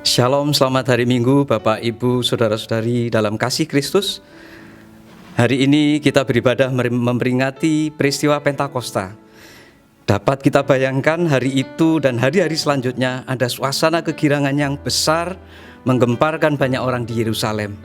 Shalom, selamat hari Minggu Bapak, Ibu, Saudara-saudari dalam kasih Kristus. Hari ini kita beribadah memperingati peristiwa Pentakosta. Dapat kita bayangkan hari itu dan hari-hari selanjutnya ada suasana kegirangan yang besar menggemparkan banyak orang di Yerusalem.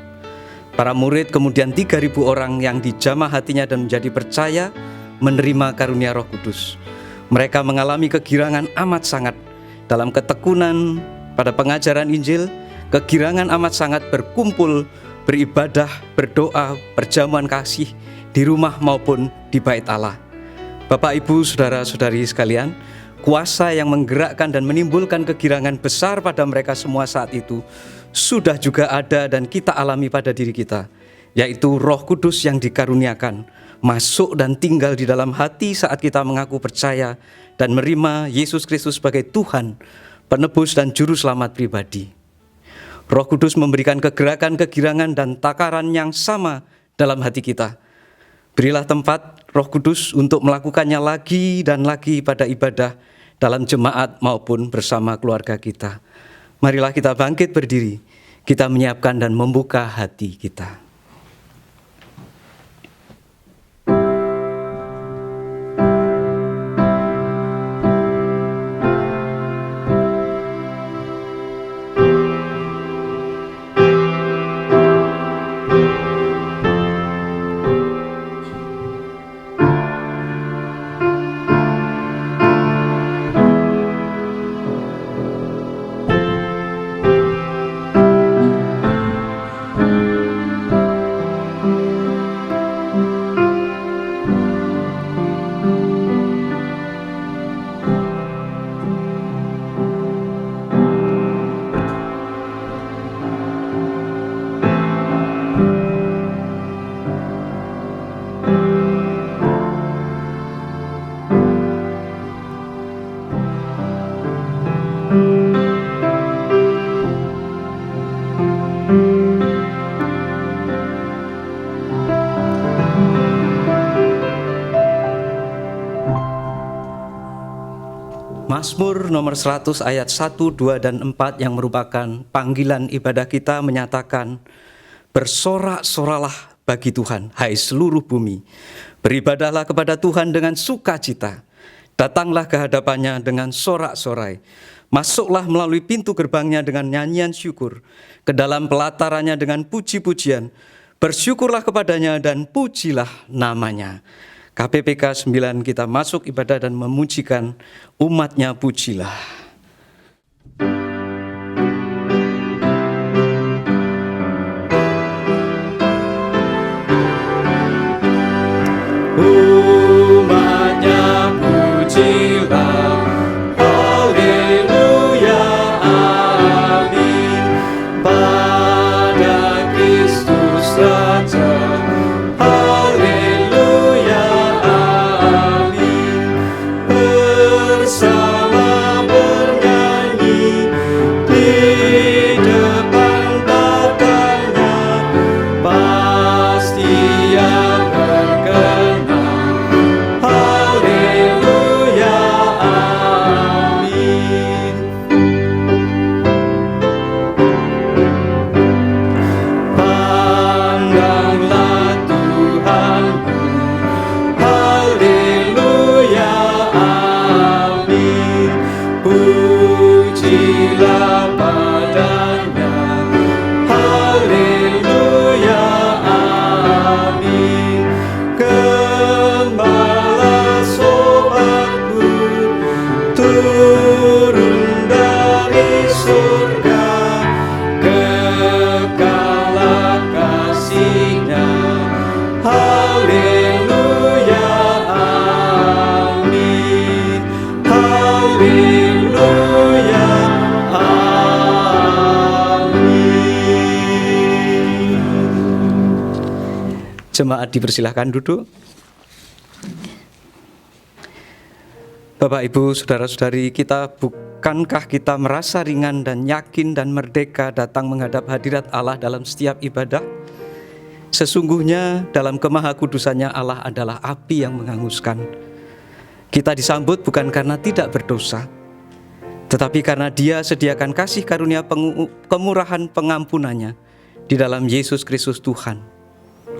Para murid kemudian 3.000 orang yang dijamah hatinya dan menjadi percaya menerima karunia Roh Kudus. Mereka mengalami kegirangan amat sangat dalam ketekunan pada pengajaran Injil, kegirangan amat sangat berkumpul, beribadah, berdoa, perjamuan kasih di rumah maupun di bait Allah. Bapak, Ibu, Saudara-saudari sekalian, kuasa yang menggerakkan dan menimbulkan kegirangan besar pada mereka semua saat itu sudah juga ada dan kita alami pada diri kita, yaitu Roh Kudus yang dikaruniakan masuk dan tinggal di dalam hati saat kita mengaku percaya dan menerima Yesus Kristus sebagai Tuhan, Penebus dan Juru Selamat pribadi. Roh Kudus memberikan kegerakan, kegirangan dan takaran yang sama dalam hati kita. Berilah tempat Roh Kudus untuk melakukannya lagi dan lagi pada ibadah dalam jemaat maupun bersama keluarga kita. Marilah kita bangkit berdiri, kita menyiapkan dan membuka hati kita. Mazmur nomor 100 ayat 1, 2, dan 4 yang merupakan panggilan ibadah kita menyatakan, bersorak-soralah bagi Tuhan, hai seluruh bumi. Beribadahlah kepada Tuhan dengan sukacita. Datanglah ke hadapannya dengan sorak-sorai. Masuklah melalui pintu gerbangnya dengan nyanyian syukur. Ke dalam pelatarannya dengan puji-pujian. Bersyukurlah kepadanya dan pujilah namanya. KPPK 9 kita masuk ibadah dan memujikan umatnya, pujilah. Umatnya pujilah, haleluya, amin. Pada Kristus Raja, bersama bernyanyi di depan tatanya, pasti Ia berkenan. Haleluya, amin. Pandanglah Tuhanmu, haleluya, pujilah padanya, haleluya, amin. Gembala sobatku turun dari surga, kekalah kasih-Nya, haleluya, amin. Haleluya, amin. Jemaat dipersilahkan duduk. Bapak, Ibu, Saudara-saudari, bukankah kita merasa ringan dan yakin dan merdeka datang menghadap hadirat Allah dalam setiap ibadah? Sesungguhnya dalam kemahakudusannya Allah adalah api yang menghanguskan. Kita disambut bukan karena tidak berdosa, tetapi karena Dia sediakan kasih karunia kemurahan pengampunannya di dalam Yesus Kristus Tuhan.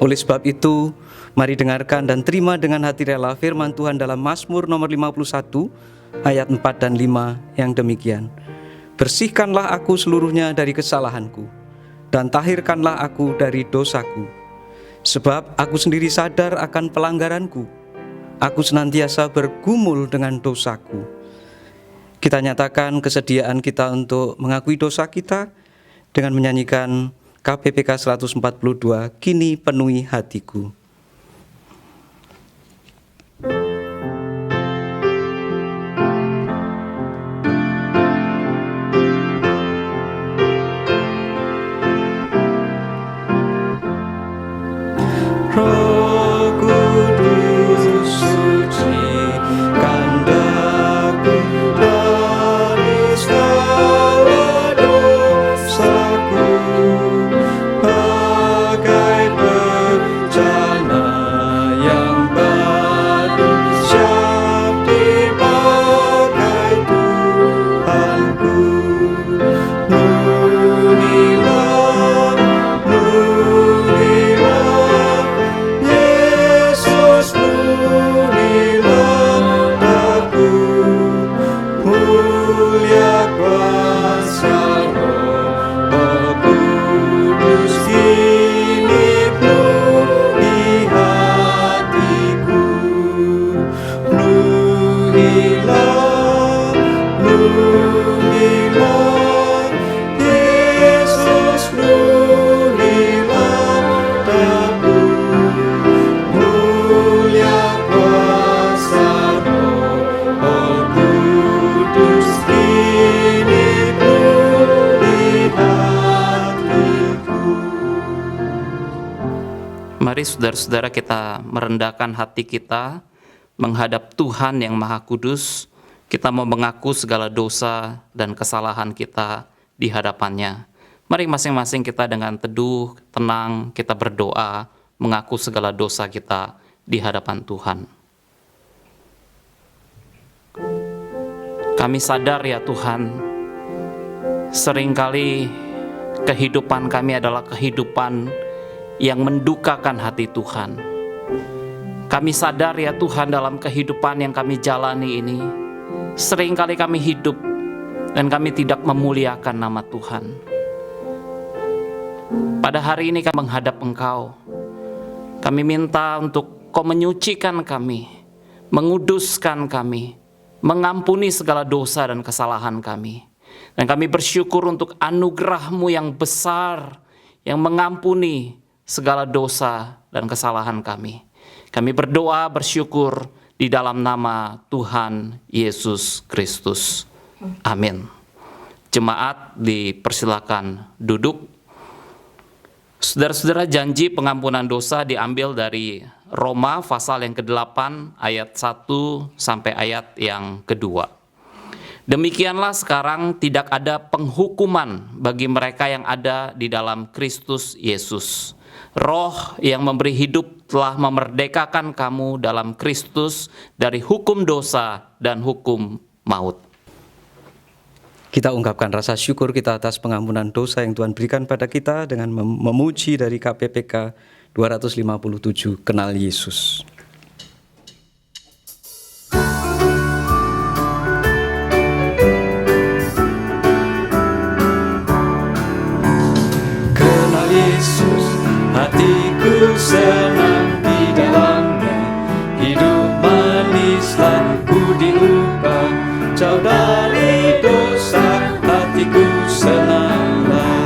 Oleh sebab itu, mari dengarkan dan terima dengan hati rela firman Tuhan dalam Mazmur nomor 51 ayat 4 dan 5 yang demikian. Bersihkanlah aku seluruhnya dari kesalahanku, dan tahirkanlah aku dari dosaku. Sebab aku sendiri sadar akan pelanggaranku, aku senantiasa bergumul dengan dosaku. Kita nyatakan kesediaan kita untuk mengakui dosa kita dengan menyanyikan KPPK 142, Kini Penuhi Hatiku. Roh Kudus sucikan daku dari segala dosaku, bagai bencana yang baru siap dipakai Tuhanku. Nunilah, nunilah, Yesus nunilah daku, mulia kuasa Roh Kudus kini penuhi hatiku. Nunilah, nunilah, Yesus nunilah daku, mulia kuasa Roh Kudus kini penuhi hatiku. Mari saudara-saudara kita merendahkan hati kita menghadap Tuhan yang Maha Kudus. Kita mau mengaku segala dosa dan kesalahan kita di hadapannya. Mari masing-masing kita dengan teduh, tenang, kita berdoa, mengaku segala dosa kita di hadapan Tuhan. Kami sadar ya Tuhan, seringkali kehidupan kami adalah kehidupan yang mendukakan hati Tuhan. Kami sadar ya Tuhan, dalam kehidupan yang kami jalani ini, seringkali kami hidup dan kami tidak memuliakan nama Tuhan. Pada hari ini kami menghadap Engkau. Kami minta untuk Kau menyucikan kami, menguduskan kami, mengampuni segala dosa dan kesalahan kami. Dan kami bersyukur untuk anugerah-Mu yang besar, yang mengampuni segala dosa dan kesalahan kami. Kami berdoa bersyukur di dalam nama Tuhan Yesus Kristus. Amin. Jemaat dipersilakan duduk. Saudara-saudara, janji pengampunan dosa diambil dari Roma pasal yang ke-8 ayat 1 sampai ayat yang kedua. Demikianlah sekarang tidak ada penghukuman bagi mereka yang ada di dalam Kristus Yesus. Roh yang memberi hidup telah memerdekakan kamu dalam Kristus dari hukum dosa dan hukum maut. Kita ungkapkan rasa syukur kita atas pengampunan dosa yang Tuhan berikan pada kita dengan memuji dari KPPK 257, Kenal Yesus. Kenal Yesus, hatiku senang di dalamnya, hidup manislah budi diubah, jauh dari dosa, hatiku senanglah.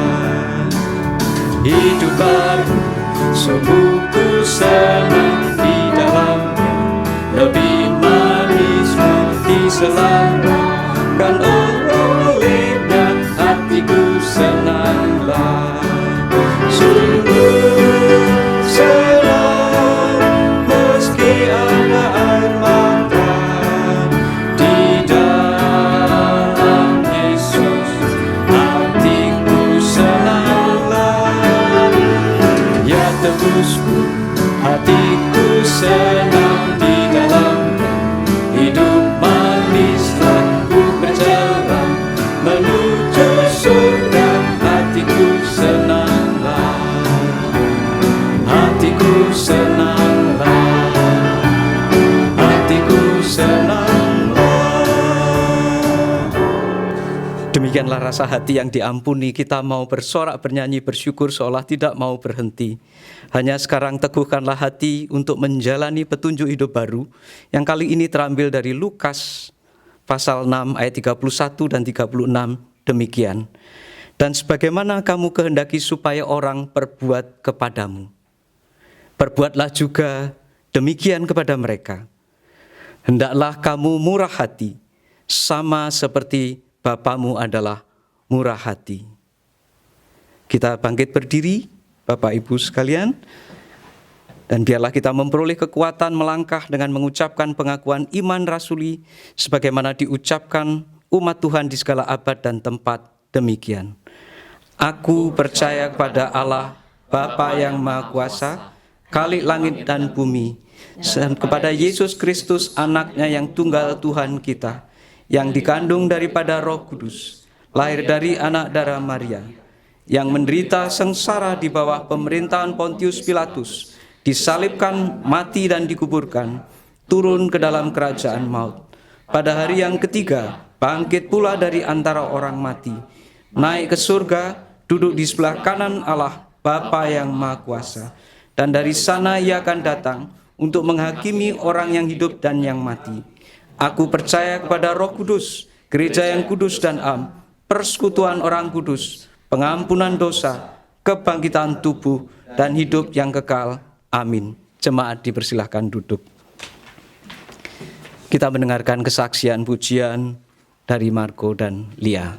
Hidup baru, sungguhku senang di dalamnya, lebih manis diselamatkan olehnya, hatiku senanglah. Sungguh senang meski ada air mata, di dalam Yesus hatiku senanglah. Ya tebusku, hatiku senang di dalamnya, hidup manislah Demikianlah rasa hati yang diampuni, kita mau bersorak, bernyanyi, bersyukur seolah tidak mau berhenti. Hanya sekarang teguhkanlah hati untuk menjalani petunjuk hidup baru yang kali ini terambil dari Lukas pasal 6 ayat 31 dan 36 demikian. Dan sebagaimana kamu kehendaki supaya orang perbuat kepadamu, perbuatlah juga demikian kepada mereka. Hendaklah kamu murah hati, sama seperti Bapamu adalah murah hati. Kita bangkit berdiri, Bapak Ibu sekalian, dan biarlah kita memperoleh kekuatan melangkah dengan mengucapkan pengakuan iman rasuli sebagaimana diucapkan umat Tuhan di segala abad dan tempat demikian. Aku percaya kepada Allah, Bapa yang Maha Kuasa, Khalik langit dan bumi, dan kepada Yesus Kristus anaknya yang tunggal Tuhan kita, yang dikandung daripada Roh Kudus, lahir dari anak darah Maria, yang menderita sengsara di bawah pemerintahan Pontius Pilatus, disalibkan, mati dan dikuburkan, turun ke dalam kerajaan maut. Pada hari yang ketiga, bangkit pula dari antara orang mati, naik ke surga, duduk di sebelah kanan Allah, Bapa yang Maha Kuasa. Dan dari sana ia akan datang untuk menghakimi orang yang hidup dan yang mati. Aku percaya kepada Roh Kudus, gereja yang kudus dan am, persekutuan orang kudus, pengampunan dosa, kebangkitan tubuh, dan hidup yang kekal. Amin. Jemaat dipersilahkan duduk. Kita mendengarkan kesaksian pujian dari Marco dan Lia.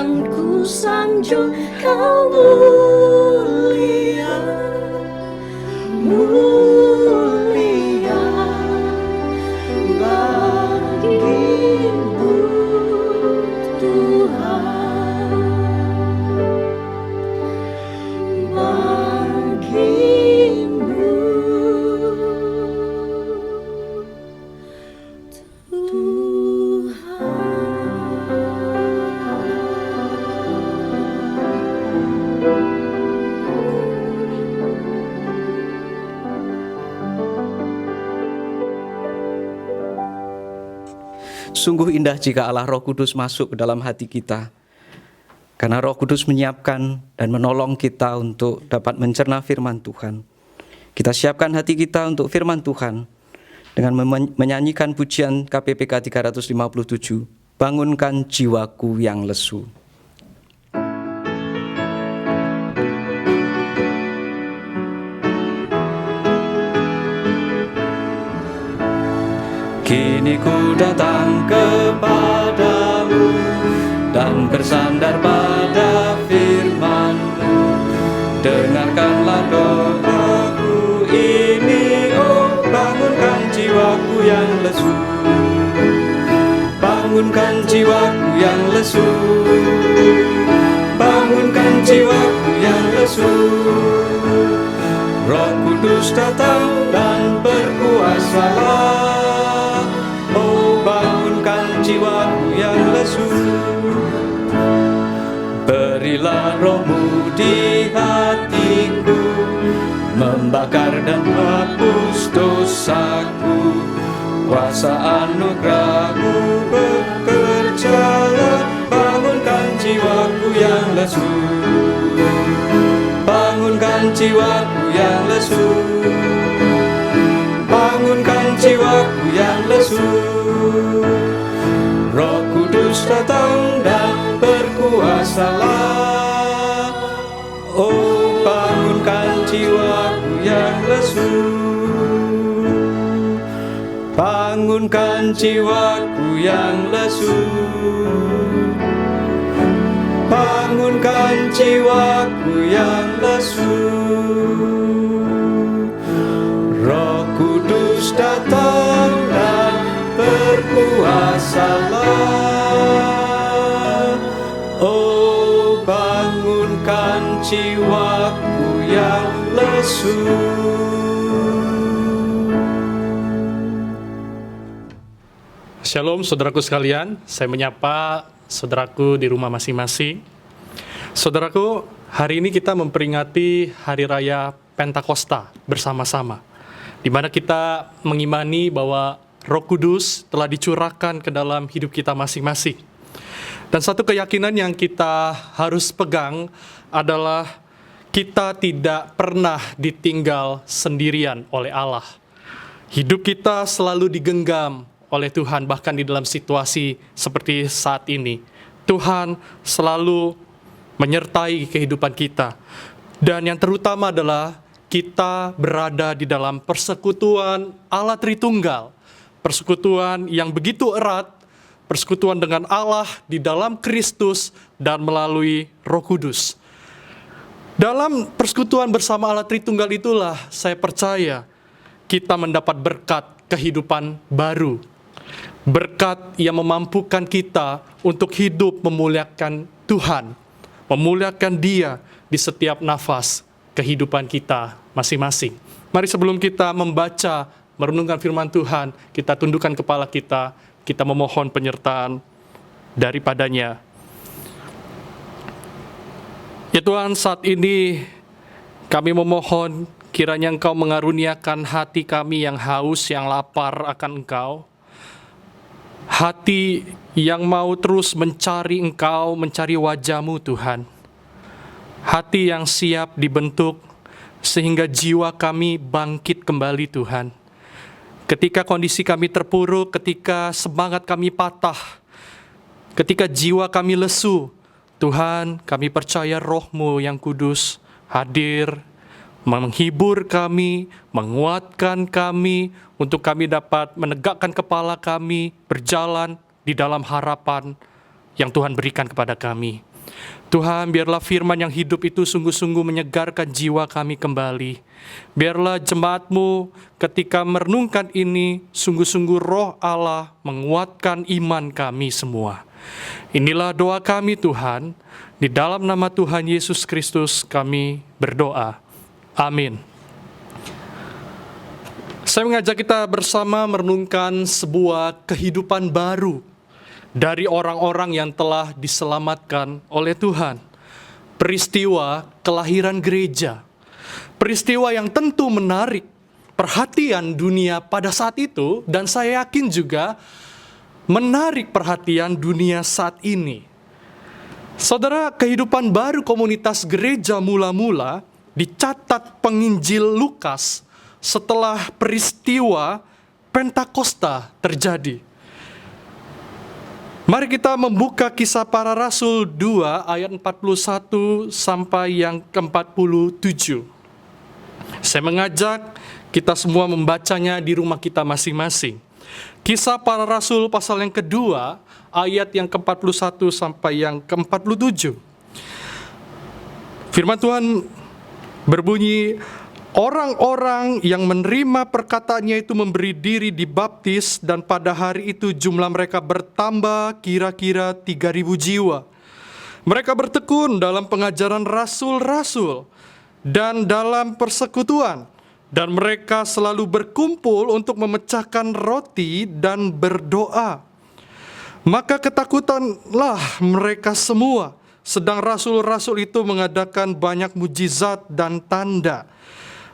yang ku sanjung, kau mulia, mulia bagimu Tuhan, bagimu Sungguh indah jika Allah Roh Kudus masuk ke dalam hati kita, karena Roh Kudus menyiapkan dan menolong kita untuk dapat mencerna firman Tuhan. Kita siapkan hati kita untuk firman Tuhan dengan menyanyikan pujian KPPK 357, bangunkan jiwaku yang lesu. Kini ku datang kepadamu dan bersandar pada firman-Mu. Dengarkanlah doaku ini, oh bangunkan jiwaku yang lesu. Bangunkan jiwaku yang lesu. Bangunkan jiwaku yang lesu. Roh Kudus datang dan berkuasalah. Jiwaku yang lesu, berilah roh-Mu di hatiku, membakar dan hapus dosaku. Kuasa anugerah-Mu bekerjalah, bangunkan jiwaku yang lesu. Bangunkan jiwaku yang lesu. Bangunkan jiwaku yang lesu. Roh Kudus datang dan berkuasalah. Oh bangunkan jiwaku yang lesu. Bangunkan jiwaku yang lesu. Bangunkan jiwaku yang lesu. Roh Kudus datang dan berkuasalah. Oh bangunkan jiwaku yang lesu. Shalom saudaraku sekalian, saya menyapa saudaraku di rumah masing-masing. Saudaraku, hari ini kita memperingati Hari Raya Pentakosta bersama-sama, di mana kita mengimani bahwa Roh Kudus telah dicurahkan ke dalam hidup kita masing-masing. Dan satu keyakinan yang kita harus pegang adalah kita tidak pernah ditinggal sendirian oleh Allah. Hidup kita selalu digenggam oleh Tuhan, bahkan di dalam situasi seperti saat ini. Tuhan selalu menyertai kehidupan kita. Dan yang terutama adalah kita berada di dalam persekutuan Allah Tritunggal. Persekutuan yang begitu erat, persekutuan dengan Allah di dalam Kristus dan melalui Roh Kudus. Dalam persekutuan bersama Allah Tritunggal itulah saya percaya kita mendapat berkat kehidupan baru. Berkat yang memampukan kita untuk hidup memuliakan Tuhan, memuliakan Dia di setiap nafas kehidupan kita masing-masing. Mari sebelum kita membaca, merenungkan firman Tuhan, kita tundukkan kepala kita memohon penyertaan daripadanya. Ya Tuhan, saat ini kami memohon kiranya Engkau mengaruniakan hati kami yang haus, yang lapar akan Engkau. Hati yang mau terus mencari Engkau, mencari wajah-Mu Tuhan. Hati yang siap dibentuk sehingga jiwa kami bangkit kembali Tuhan. Ketika kondisi kami terpuruk, ketika semangat kami patah, ketika jiwa kami lesu, Tuhan, kami percaya Roh-Mu yang kudus hadir, menghibur kami, menguatkan kami, untuk kami dapat menegakkan kepala kami, berjalan di dalam harapan yang Tuhan berikan kepada kami. Tuhan, biarlah firman yang hidup itu sungguh-sungguh menyegarkan jiwa kami kembali. Biarlah jemaat-Mu ketika merenungkan ini, sungguh-sungguh roh Allah menguatkan iman kami semua. Inilah doa kami Tuhan, di dalam nama Tuhan Yesus Kristus kami berdoa. Amin. Saya mengajak kita bersama merenungkan sebuah kehidupan baru dari orang-orang yang telah diselamatkan oleh Tuhan. Peristiwa kelahiran gereja. Peristiwa yang tentu menarik perhatian dunia pada saat itu, dan saya yakin juga menarik perhatian dunia saat ini. Saudara, kehidupan baru komunitas gereja mula-mula dicatat penginjil Lukas setelah peristiwa Pentakosta terjadi. Mari kita membuka Kisah Para Rasul 2 ayat 41 sampai yang ke-47. Saya mengajak kita semua membacanya di rumah kita masing-masing. Kisah Para Rasul pasal yang kedua ayat yang ke-41 sampai yang ke-47. Firman Tuhan berbunyi, orang-orang yang menerima perkataannya itu memberi diri dibaptis, dan pada hari itu jumlah mereka bertambah kira-kira 3.000 jiwa. Mereka bertekun dalam pengajaran rasul-rasul dan dalam persekutuan, dan mereka selalu berkumpul untuk memecahkan roti dan berdoa. Maka ketakutanlah mereka semua, sedang rasul-rasul itu mengadakan banyak mujizat dan tanda.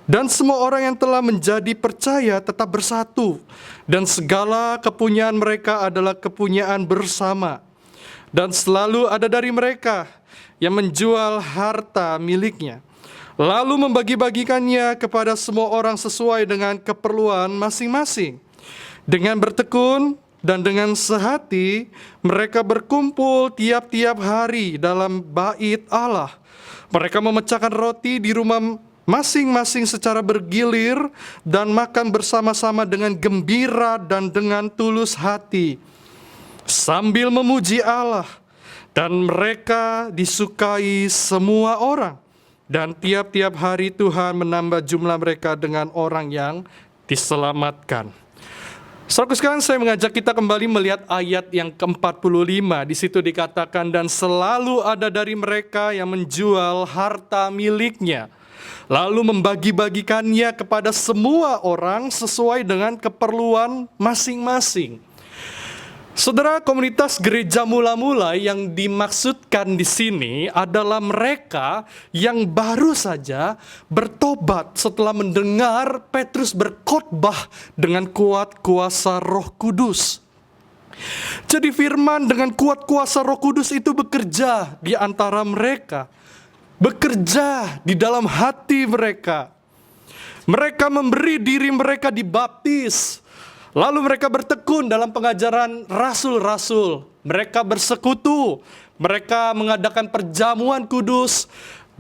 Dan semua orang yang telah menjadi percaya tetap bersatu, dan segala kepunyaan mereka adalah kepunyaan bersama. Dan selalu ada dari mereka yang menjual harta miliknya, lalu membagi-bagikannya kepada semua orang sesuai dengan keperluan masing-masing. Dengan bertekun dan dengan sehati, mereka berkumpul tiap-tiap hari dalam bait Allah. Mereka memecahkan roti di rumah masing-masing secara bergilir, dan makan bersama-sama dengan gembira dan dengan tulus hati, sambil memuji Allah. Dan mereka disukai semua orang, dan tiap-tiap hari Tuhan menambah jumlah mereka dengan orang yang diselamatkan. Saudaraku sekalian, saya mengajak kita kembali melihat ayat yang ke-45. Di situ dikatakan, dan selalu ada dari mereka yang menjual harta miliknya, lalu membagi-bagikannya kepada semua orang sesuai dengan keperluan masing-masing. Saudara, komunitas gereja mula-mula yang dimaksudkan di sini adalah mereka yang baru saja bertobat setelah mendengar Petrus berkhotbah dengan kuat kuasa Roh Kudus. Jadi firman dengan kuat kuasa Roh Kudus itu bekerja di antara mereka, bekerja di dalam hati mereka. Mereka memberi diri mereka dibaptis, lalu mereka bertekun dalam pengajaran rasul-rasul. Mereka bersekutu, mereka mengadakan perjamuan kudus,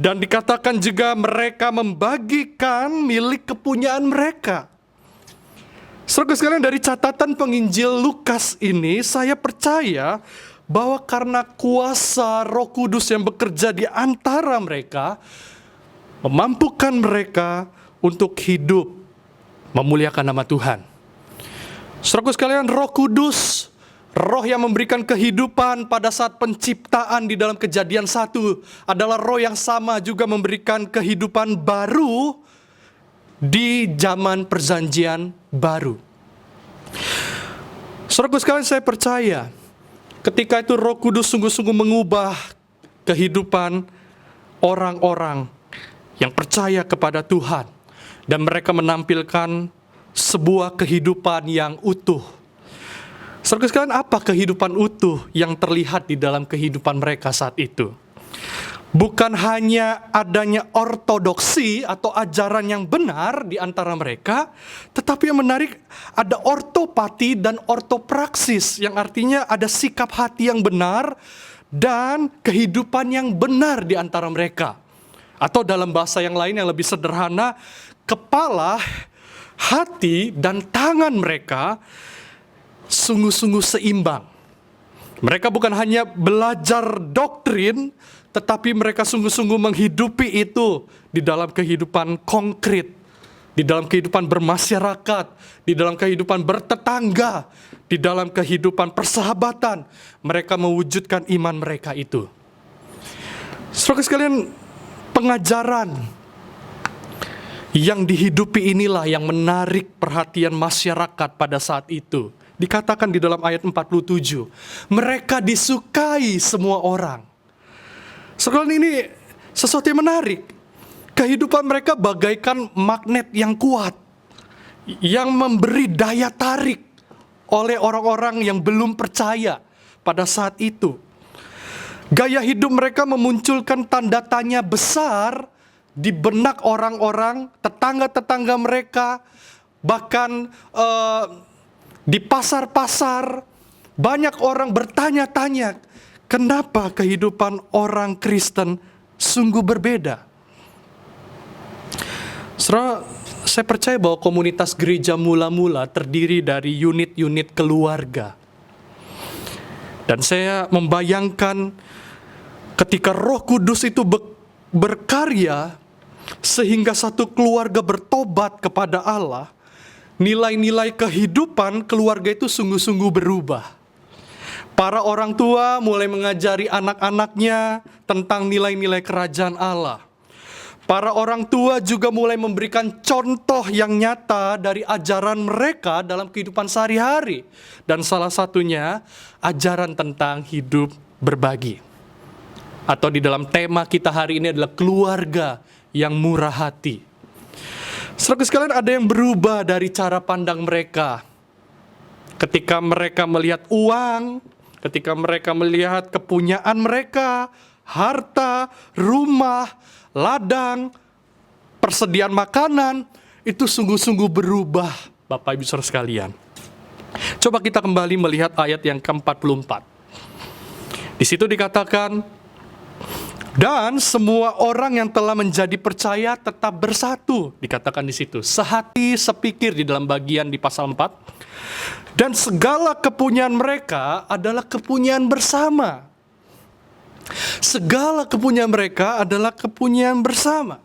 dan dikatakan juga mereka membagikan milik kepunyaan mereka. Saudara sekalian, dari catatan penginjil Lukas ini, saya percaya bahwa karena kuasa Roh Kudus yang bekerja di antara mereka, memampukan mereka untuk hidup memuliakan nama Tuhan. Saudaraku sekalian, Roh Kudus, roh yang memberikan kehidupan pada saat penciptaan di dalam Kejadian 1, adalah roh yang sama juga memberikan kehidupan baru di zaman perjanjian baru. Saudaraku sekalian, saya percaya ketika itu Roh Kudus sungguh-sungguh mengubah kehidupan orang-orang yang percaya kepada Tuhan, dan mereka menampilkan sebuah kehidupan yang utuh. Saudara sekalian, apa kehidupan utuh yang terlihat di dalam kehidupan mereka saat itu? Bukan hanya adanya ortodoksi atau ajaran yang benar di antara mereka, tetapi yang menarik ada ortopati dan ortopraksis, yang artinya ada sikap hati yang benar dan kehidupan yang benar di antara mereka. Atau dalam bahasa yang lain yang lebih sederhana, kepala, hati, dan tangan mereka sungguh-sungguh seimbang. Mereka bukan hanya belajar doktrin, tetapi mereka sungguh-sungguh menghidupi itu di dalam kehidupan konkret, di dalam kehidupan bermasyarakat, di dalam kehidupan bertetangga, di dalam kehidupan persahabatan. Mereka mewujudkan iman mereka itu. Saudara sekalian, pengajaran yang dihidupi inilah yang menarik perhatian masyarakat pada saat itu. Dikatakan di dalam ayat 47, mereka disukai semua orang. Sekarang ini sesuatu yang menarik. Kehidupan mereka bagaikan magnet yang kuat, yang memberi daya tarik oleh orang-orang yang belum percaya pada saat itu. Gaya hidup mereka memunculkan tanda tanya besar di benak orang-orang, tetangga-tetangga mereka, bahkan di pasar-pasar, banyak orang bertanya-tanya, kenapa kehidupan orang Kristen sungguh berbeda? Saudara, saya percaya bahwa komunitas gereja mula-mula terdiri dari unit-unit keluarga. Dan saya membayangkan ketika Roh Kudus itu berkarya, sehingga satu keluarga bertobat kepada Allah, nilai-nilai kehidupan keluarga itu sungguh-sungguh berubah. Para orang tua mulai mengajari anak-anaknya tentang nilai-nilai kerajaan Allah. Para orang tua juga mulai memberikan contoh yang nyata dari ajaran mereka dalam kehidupan sehari-hari. Dan salah satunya, ajaran tentang hidup berbagi. Atau di dalam tema kita hari ini adalah keluarga yang murah hati. Saudara sekalian, ada yang berubah dari cara pandang mereka. Ketika mereka melihat uang, ketika mereka melihat kepunyaan mereka, harta, rumah, ladang, persediaan makanan, itu sungguh-sungguh berubah, Bapak Ibu Saudara sekalian. Coba kita kembali melihat ayat yang ke-44. Di situ dikatakan, dan semua orang yang telah menjadi percaya tetap bersatu, dikatakan di situ, sehati sepikir di dalam bagian di pasal 4. Dan segala kepunyaan mereka adalah kepunyaan bersama. Segala kepunyaan mereka adalah kepunyaan bersama.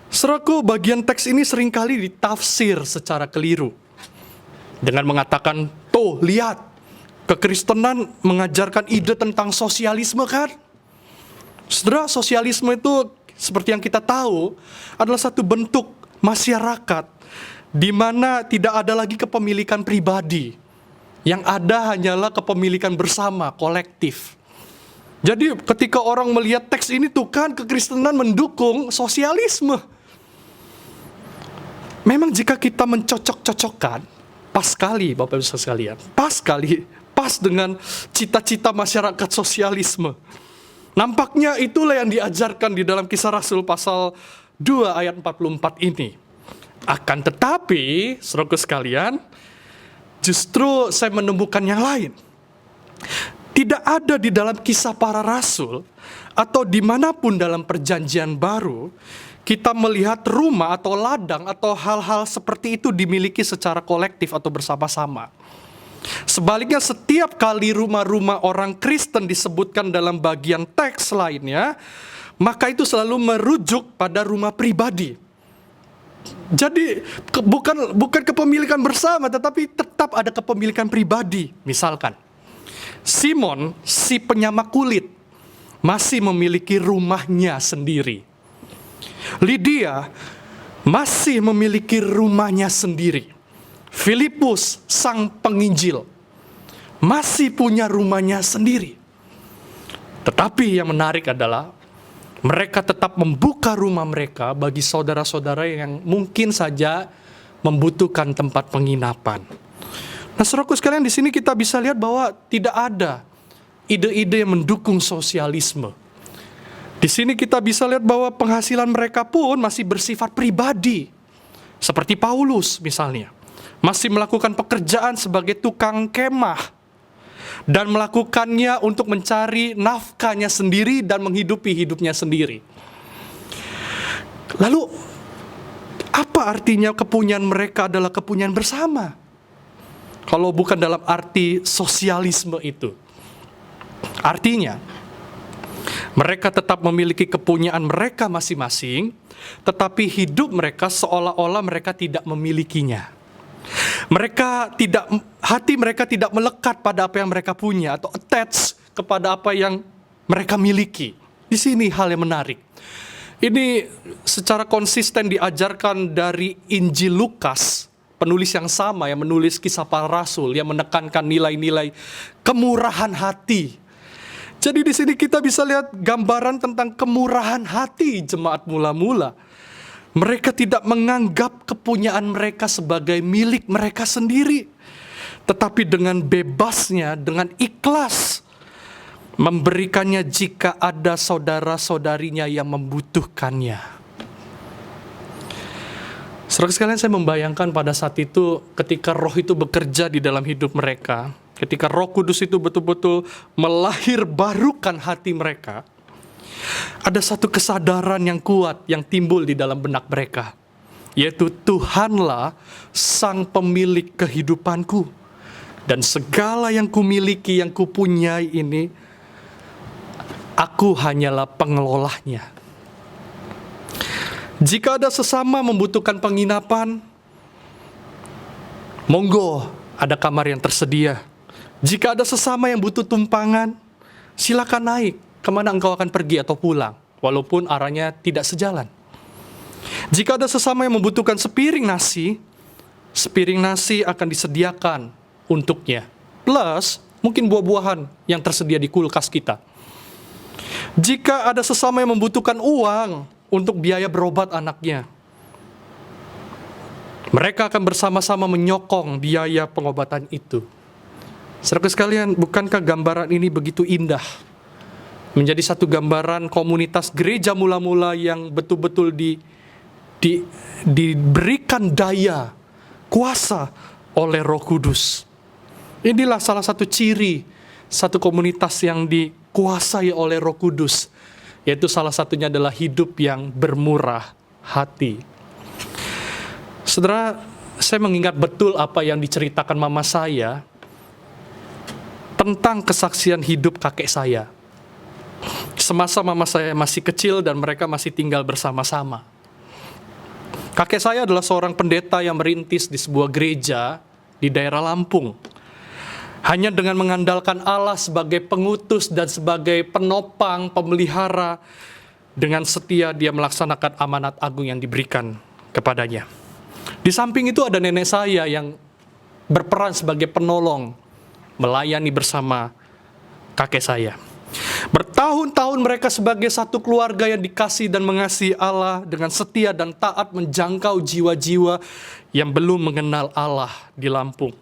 Saudaraku, bagian teks ini seringkali ditafsir secara keliru dengan mengatakan, tuh lihat, kekristenan mengajarkan ide tentang sosialisme kan? Saudara, sosialisme itu seperti yang kita tahu adalah satu bentuk masyarakat di mana tidak ada lagi kepemilikan pribadi. Yang ada hanyalah kepemilikan bersama, kolektif. Jadi ketika orang melihat teks ini tuh kan kekristenan mendukung sosialisme. Memang jika kita mencocok-cocokkan, pas sekali Bapak Ibu sekalian, pas dengan cita-cita masyarakat sosialisme. Nampaknya itulah yang diajarkan di dalam Kisah Rasul pasal 2 ayat 44 ini. Akan tetapi, saudaraku sekalian, justru saya menemukan yang lain. Tidak ada di dalam Kisah Para Rasul atau dimanapun dalam Perjanjian Baru kita melihat rumah atau ladang atau hal-hal seperti itu dimiliki secara kolektif atau bersama-sama. Sebaliknya, setiap kali rumah-rumah orang Kristen disebutkan dalam bagian teks lainnya, maka itu selalu merujuk pada rumah pribadi. Jadi bukan kepemilikan bersama, tetapi tetap ada kepemilikan pribadi. Misalkan Simon, si penyamak kulit, masih memiliki rumahnya sendiri. Lydia masih memiliki rumahnya sendiri. Filipus, sang penginjil, masih punya rumahnya sendiri. Tetapi yang menarik adalah mereka tetap membuka rumah mereka bagi saudara-saudara yang mungkin saja membutuhkan tempat penginapan. Nah, saudaraku sekalian, di sini kita bisa lihat bahwa tidak ada ide-ide yang mendukung sosialisme. Di sini kita bisa lihat bahwa penghasilan mereka pun masih bersifat pribadi. Seperti Paulus misalnya, masih melakukan pekerjaan sebagai tukang kemah dan melakukannya untuk mencari nafkahnya sendiri dan menghidupi hidupnya sendiri. Lalu, apa artinya kepunyaan mereka adalah kepunyaan bersama? Kalau bukan dalam arti sosialisme itu. Artinya, mereka tetap memiliki kepunyaan mereka masing-masing, tetapi hidup mereka seolah-olah mereka tidak memilikinya. Hati mereka tidak melekat pada apa yang mereka punya atau attach kepada apa yang mereka miliki. Di sini hal yang menarik. Ini secara konsisten diajarkan dari Injil Lukas, penulis yang sama yang menulis Kisah Para Rasul yang menekankan nilai-nilai kemurahan hati. Jadi di sini kita bisa lihat gambaran tentang kemurahan hati jemaat mula-mula. Mereka tidak menganggap kepunyaan mereka sebagai milik mereka sendiri, tetapi dengan bebasnya, dengan ikhlas memberikannya jika ada saudara-saudarinya yang membutuhkannya. Saudara sekalian, saya membayangkan pada saat itu ketika Roh itu bekerja di dalam hidup mereka, ketika Roh Kudus itu betul-betul melahirbarukan hati mereka, ada satu kesadaran yang kuat yang timbul di dalam benak mereka, yaitu Tuhanlah sang pemilik kehidupanku, dan segala yang kumiliki, yang kupunyai ini, aku hanyalah pengelolanya. Jika ada sesama membutuhkan penginapan, monggo, ada kamar yang tersedia. Jika ada sesama yang butuh tumpangan, silakan naik. Kemana engkau akan pergi atau pulang, walaupun arahnya tidak sejalan. Jika ada sesama yang membutuhkan sepiring nasi akan disediakan untuknya. Plus, mungkin buah-buahan yang tersedia di kulkas kita. Jika ada sesama yang membutuhkan uang untuk biaya berobat anaknya, mereka akan bersama-sama menyokong biaya pengobatan itu. Saudara sekalian, bukankah gambaran ini begitu indah? Menjadi satu gambaran komunitas gereja mula-mula yang betul-betul diberikan daya, kuasa oleh Roh Kudus. Inilah salah satu ciri satu komunitas yang dikuasai oleh Roh Kudus, yaitu salah satunya adalah hidup yang bermurah hati. Saudara, saya mengingat betul apa yang diceritakan mama saya tentang kesaksian hidup kakek saya. Semasa mama saya masih kecil dan mereka masih tinggal bersama-sama. Kakek saya adalah seorang pendeta yang merintis di sebuah gereja di daerah Lampung. Hanya dengan mengandalkan Allah sebagai pengutus dan sebagai penopang, pemelihara, dengan setia dia melaksanakan amanat agung yang diberikan kepadanya. Di samping itu ada nenek saya yang berperan sebagai penolong, melayani bersama kakek saya. Bertahun-tahun mereka sebagai satu keluarga yang dikasihi dan mengasihi Allah dengan setia dan taat menjangkau jiwa-jiwa yang belum mengenal Allah di Lampung.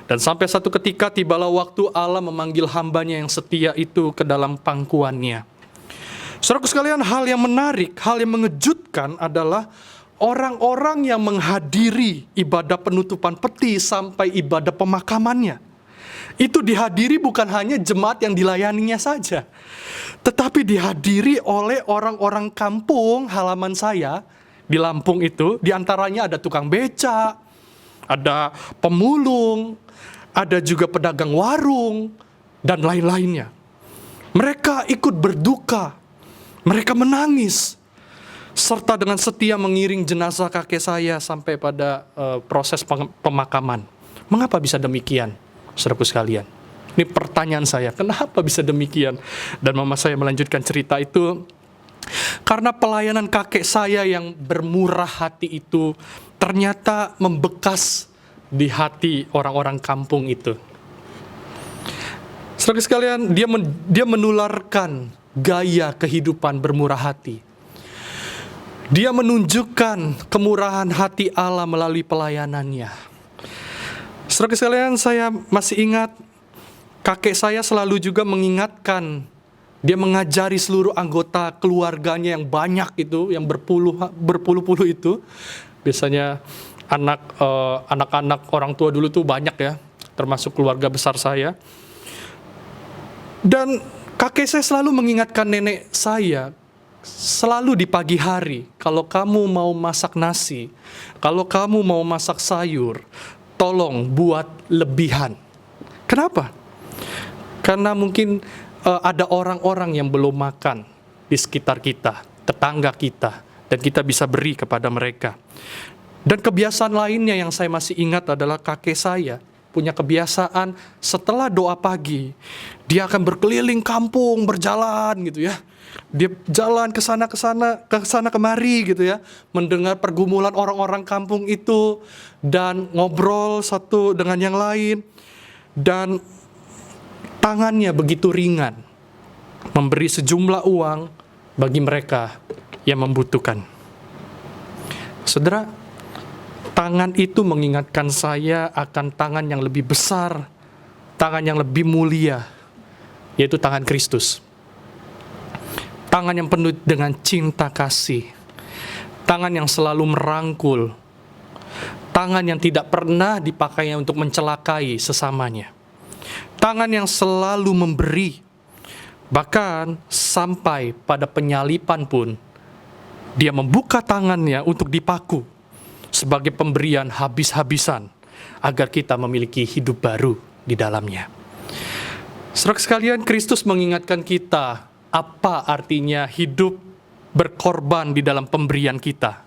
Dan sampai satu ketika tibalah waktu Allah memanggil hambanya yang setia itu ke dalam pangkuannya. Saudaraku sekalian, hal yang menarik, hal yang mengejutkan adalah orang-orang yang menghadiri ibadah penutupan peti sampai ibadah pemakamannya. Itu dihadiri bukan hanya jemaat yang dilayaninya saja, tetapi dihadiri oleh orang-orang kampung halaman saya di Lampung itu. Di antaranya ada tukang beca, ada pemulung, ada juga pedagang warung, dan lain-lainnya. Mereka ikut berduka, mereka menangis, serta dengan setia mengiring jenazah kakek saya sampai pada proses pemakaman. Mengapa bisa demikian? Saudaraku sekalian, ini pertanyaan saya, kenapa bisa demikian? Dan mama saya melanjutkan cerita itu, karena pelayanan kakek saya yang bermurah hati itu ternyata membekas di hati orang-orang kampung itu. Saudaraku sekalian, dia menularkan gaya kehidupan bermurah hati. Dia menunjukkan kemurahan hati Allah melalui pelayanannya. Saudara sekalian, saya masih ingat kakek saya selalu juga mengingatkan, dia mengajari seluruh anggota keluarganya yang banyak itu, yang berpuluh-puluh itu. Biasanya anak-anak orang tua dulu tuh banyak ya, termasuk keluarga besar saya. Dan kakek saya selalu mengingatkan nenek saya, selalu di pagi hari, kalau kamu mau masak nasi, kalau kamu mau masak sayur, tolong buat lebihan. Kenapa? Karena mungkin ada orang-orang yang belum makan di sekitar kita, tetangga kita, dan kita bisa beri kepada mereka. Dan kebiasaan lainnya yang saya masih ingat adalah kakek saya punya kebiasaan setelah doa pagi, dia akan berkeliling kampung, berjalan gitu ya. Dia jalan ke sana kemari gitu ya, mendengar pergumulan orang-orang kampung itu dan ngobrol satu dengan yang lain, dan tangannya begitu ringan memberi sejumlah uang bagi mereka yang membutuhkan. Saudara, tangan itu mengingatkan saya akan tangan yang lebih besar, tangan yang lebih mulia, yaitu tangan Kristus. Tangan yang penuh dengan cinta kasih, tangan yang selalu merangkul, tangan yang tidak pernah dipakainya untuk mencelakai sesamanya, tangan yang selalu memberi, bahkan sampai pada penyalipan pun, dia membuka tangannya untuk dipaku sebagai pemberian habis-habisan agar kita memiliki hidup baru di dalamnya. Saudara sekalian, Kristus mengingatkan kita apa artinya hidup berkorban di dalam pemberian kita.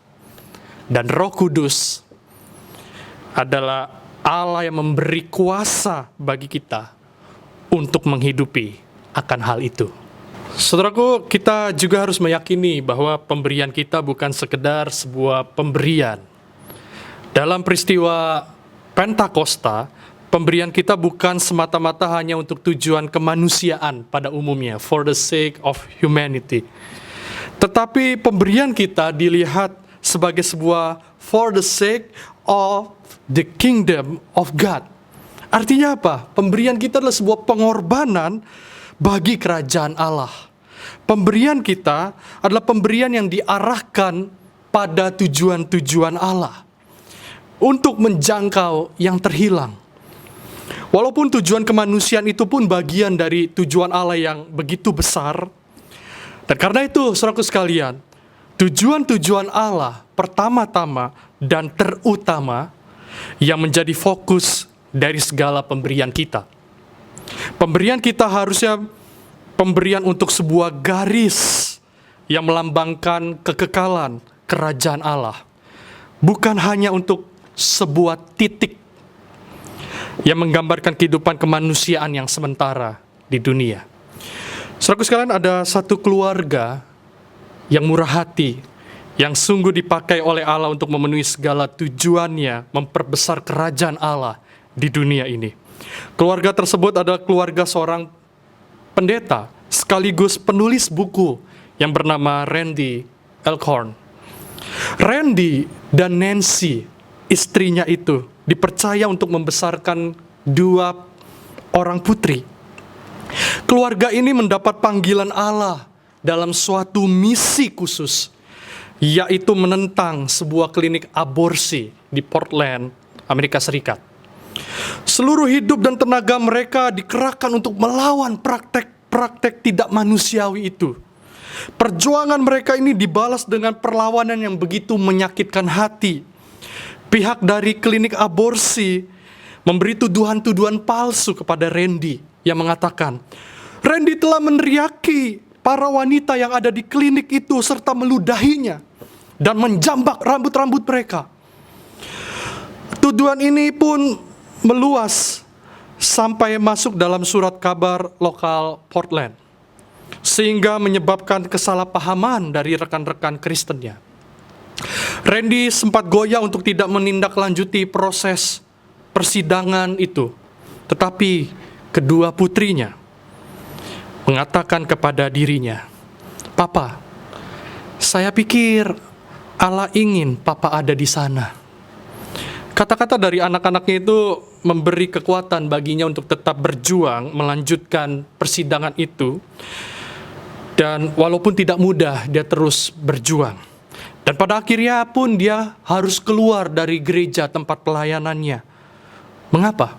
Dan Roh Kudus adalah Allah yang memberi kuasa bagi kita untuk menghidupi akan hal itu. Saudaraku, kita juga harus meyakini bahwa pemberian kita bukan sekedar sebuah pemberian. Dalam peristiwa Pentakosta, pemberian kita bukan semata-mata hanya untuk tujuan kemanusiaan pada umumnya, for the sake of humanity. Tetapi pemberian kita dilihat sebagai sebuah for the sake of the kingdom of God. Artinya apa? Pemberian kita adalah sebuah pengorbanan bagi kerajaan Allah. Pemberian kita adalah pemberian yang diarahkan pada tujuan-tujuan Allah untuk menjangkau yang terhilang. Walaupun tujuan kemanusiaan itu pun bagian dari tujuan Allah yang begitu besar. Dan karena itu, saudaraku sekalian, tujuan-tujuan Allah pertama-tama dan terutama yang menjadi fokus dari segala pemberian kita. Pemberian kita harusnya pemberian untuk sebuah garis yang melambangkan kekekalan kerajaan Allah. Bukan hanya untuk sebuah titik yang menggambarkan kehidupan kemanusiaan yang sementara di dunia. Saudaraku sekalian, ada satu keluarga yang murah hati, yang sungguh dipakai oleh Allah untuk memenuhi segala tujuannya, memperbesar kerajaan Allah di dunia ini. Keluarga tersebut adalah keluarga seorang pendeta, sekaligus penulis buku yang bernama Randy Alcorn. Randy dan Nancy, istrinya itu, dipercaya untuk membesarkan 2 orang putri. Keluarga ini mendapat panggilan Allah dalam suatu misi khusus, yaitu menentang sebuah klinik aborsi di Portland, Amerika Serikat. Seluruh hidup dan tenaga mereka dikerahkan untuk melawan praktek-praktek tidak manusiawi itu. Perjuangan mereka ini dibalas dengan perlawanan yang begitu menyakitkan hati. Pihak dari klinik aborsi memberi tuduhan-tuduhan palsu kepada Randy yang mengatakan, Randy telah meneriaki para wanita yang ada di klinik itu serta meludahinya dan menjambak rambut-rambut mereka. Tuduhan ini pun meluas sampai masuk dalam surat kabar lokal Portland, sehingga menyebabkan kesalahpahaman dari rekan-rekan Kristennya. Randy sempat goyah untuk tidak menindaklanjuti proses persidangan itu, tetapi kedua putrinya mengatakan kepada dirinya, "Papa, saya pikir Allah ingin Papa ada di sana." Kata-kata dari anak-anaknya itu memberi kekuatan baginya untuk tetap berjuang melanjutkan persidangan itu. Dan walaupun tidak mudah, dia terus berjuang. Dan pada akhirnya pun dia harus keluar dari gereja tempat pelayanannya. Mengapa?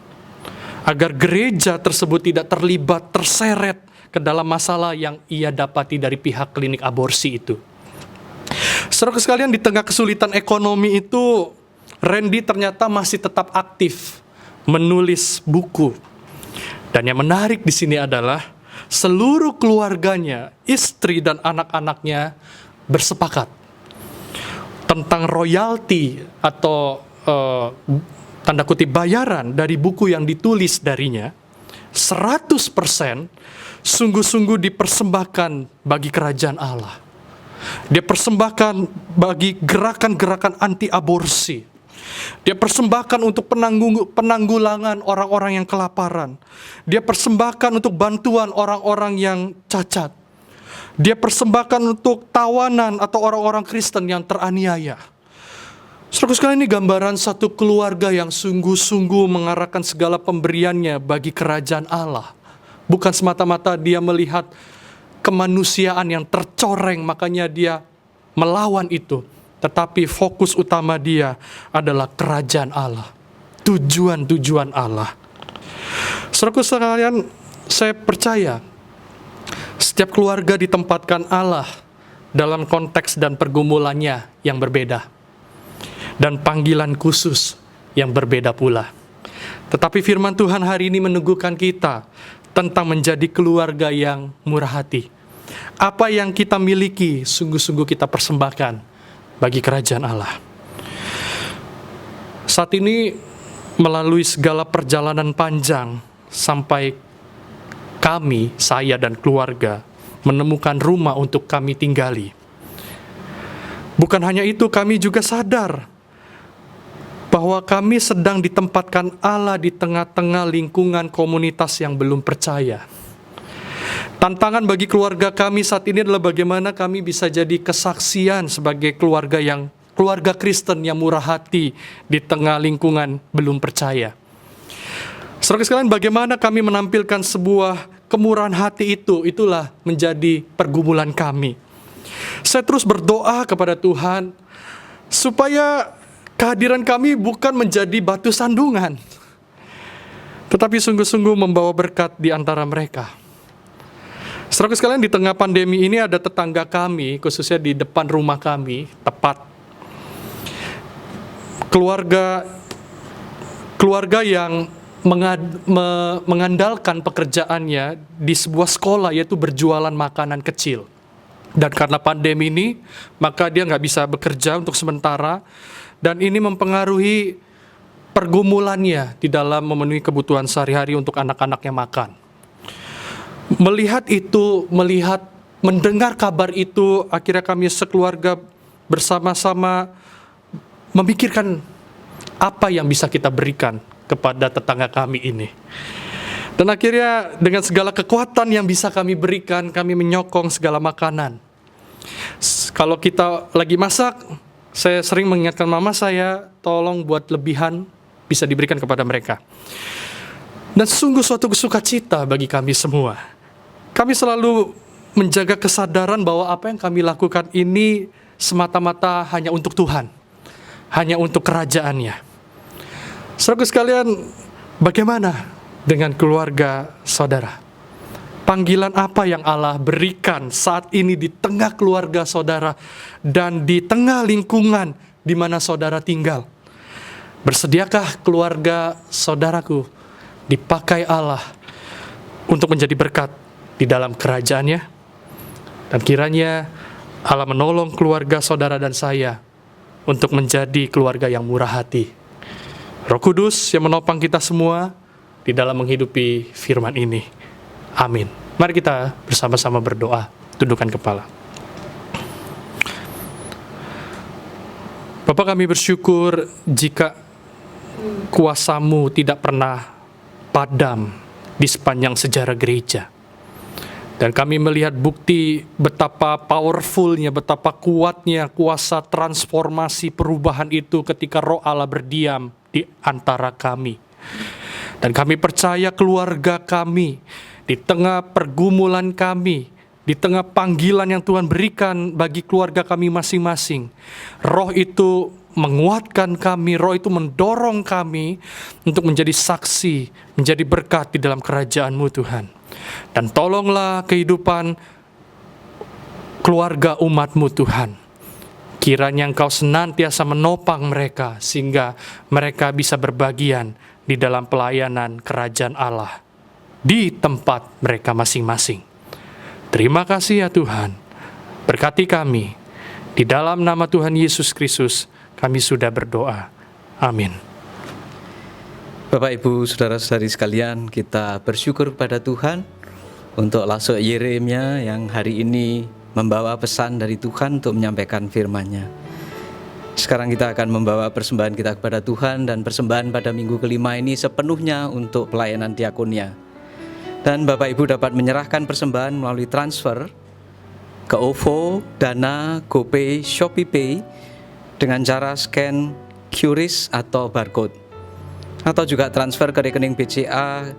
Agar gereja tersebut tidak terlibat, terseret ke dalam masalah yang ia dapati dari pihak klinik aborsi itu. Saudara sekalian, di tengah kesulitan ekonomi itu, Randy ternyata masih tetap aktif menulis buku. Dan yang menarik di sini adalah seluruh keluarganya, istri dan anak-anaknya bersepakat tentang royalti atau tanda kutip bayaran dari buku yang ditulis darinya, 100% sungguh-sungguh dipersembahkan bagi kerajaan Allah. Dia persembahkan bagi gerakan-gerakan anti aborsi. Dia persembahkan untuk penanggulangan orang-orang yang kelaparan. Dia persembahkan untuk bantuan orang-orang yang cacat. Dia persembahkan untuk tawanan atau orang-orang Kristen yang teraniaya. Saudara sekalian, ini gambaran satu keluarga yang sungguh-sungguh mengarahkan segala pemberiannya bagi kerajaan Allah. Bukan semata-mata dia melihat kemanusiaan yang tercoreng, makanya dia melawan itu. Tetapi fokus utama dia adalah kerajaan Allah. Tujuan-tujuan Allah. Saudara sekalian, saya percaya setiap keluarga ditempatkan Allah dalam konteks dan pergumulannya yang berbeda. Dan panggilan khusus yang berbeda pula. Tetapi firman Tuhan hari ini meneguhkan kita tentang menjadi keluarga yang murah hati. Apa yang kita miliki sungguh-sungguh kita persembahkan bagi kerajaan Allah. Saat ini melalui segala perjalanan panjang sampai kami, saya dan keluarga menemukan rumah untuk kami tinggali. Bukan hanya itu, kami juga sadar bahwa kami sedang ditempatkan Allah di tengah-tengah lingkungan komunitas yang belum percaya. Tantangan bagi keluarga kami saat ini adalah bagaimana kami bisa jadi kesaksian sebagai keluarga Kristen yang murah hati di tengah lingkungan belum percaya. Saudara sekalian, bagaimana kami menampilkan sebuah kemurahan hati itulah menjadi pergumulan kami. Saya terus berdoa kepada Tuhan supaya kehadiran kami bukan menjadi batu sandungan, tetapi sungguh-sungguh membawa berkat di antara mereka. Saudara sekalian, di tengah pandemi ini ada tetangga kami, khususnya di depan rumah kami, tepat keluarga yang mengandalkan pekerjaannya di sebuah sekolah, yaitu berjualan makanan kecil. Dan karena pandemi ini, maka dia nggak bisa bekerja untuk sementara, dan ini mempengaruhi pergumulannya di dalam memenuhi kebutuhan sehari-hari untuk anak-anaknya makan. Mendengar kabar itu, akhirnya kami sekeluarga bersama-sama memikirkan apa yang bisa kita berikan kepada tetangga kami ini. Dan akhirnya dengan segala kekuatan yang bisa kami berikan, kami menyokong segala makanan. Kalau kita lagi masak, saya sering mengingatkan mama saya, tolong buat lebihan bisa diberikan kepada mereka. Dan sungguh suatu sukacita bagi kami semua. Kami selalu menjaga kesadaran bahwa apa yang kami lakukan ini semata-mata hanya untuk Tuhan, hanya untuk kerajaannya. Saudara sekalian, bagaimana dengan keluarga saudara? Panggilan apa yang Allah berikan saat ini di tengah keluarga saudara dan di tengah lingkungan di mana saudara tinggal? Bersediakah keluarga saudaraku dipakai Allah untuk menjadi berkat di dalam kerajaannya? Dan kiranya Allah menolong keluarga saudara dan saya untuk menjadi keluarga yang murah hati. Roh Kudus yang menopang kita semua di dalam menghidupi firman ini. Amin. Mari kita bersama-sama berdoa, tundukkan kepala. Bapa, kami bersyukur jika kuasa-Mu tidak pernah padam di sepanjang sejarah gereja. Dan kami melihat bukti betapa powerfulnya, betapa kuatnya kuasa transformasi perubahan itu ketika Roh Allah berdiam di antara kami. Dan kami percaya keluarga kami, di tengah pergumulan kami, di tengah panggilan yang Tuhan berikan bagi keluarga kami masing-masing, Roh itu menguatkan kami, Roh itu mendorong kami untuk menjadi saksi, menjadi berkat di dalam kerajaan-Mu Tuhan. Dan tolonglah kehidupan keluarga umat-Mu Tuhan. Kiranya Engkau senantiasa menopang mereka, sehingga mereka bisa berbagian di dalam pelayanan kerajaan Allah. di tempat mereka masing-masing. Terima kasih ya Tuhan. Berkati kami. Di dalam nama Tuhan Yesus Kristus kami sudah berdoa. Amin. Bapak, Ibu, Saudara-saudari sekalian, kita bersyukur pada Tuhan untuk Lasuk Yeremia yang hari ini membawa pesan dari Tuhan untuk menyampaikan firman-Nya. Sekarang kita akan membawa persembahan kita kepada Tuhan, dan persembahan pada minggu kelima ini sepenuhnya untuk pelayanan diakonia. Dan Bapak Ibu dapat menyerahkan persembahan melalui transfer ke OVO, Dana, GoPay, ShopeePay dengan cara scan QRIS atau barcode, atau juga transfer ke rekening BCA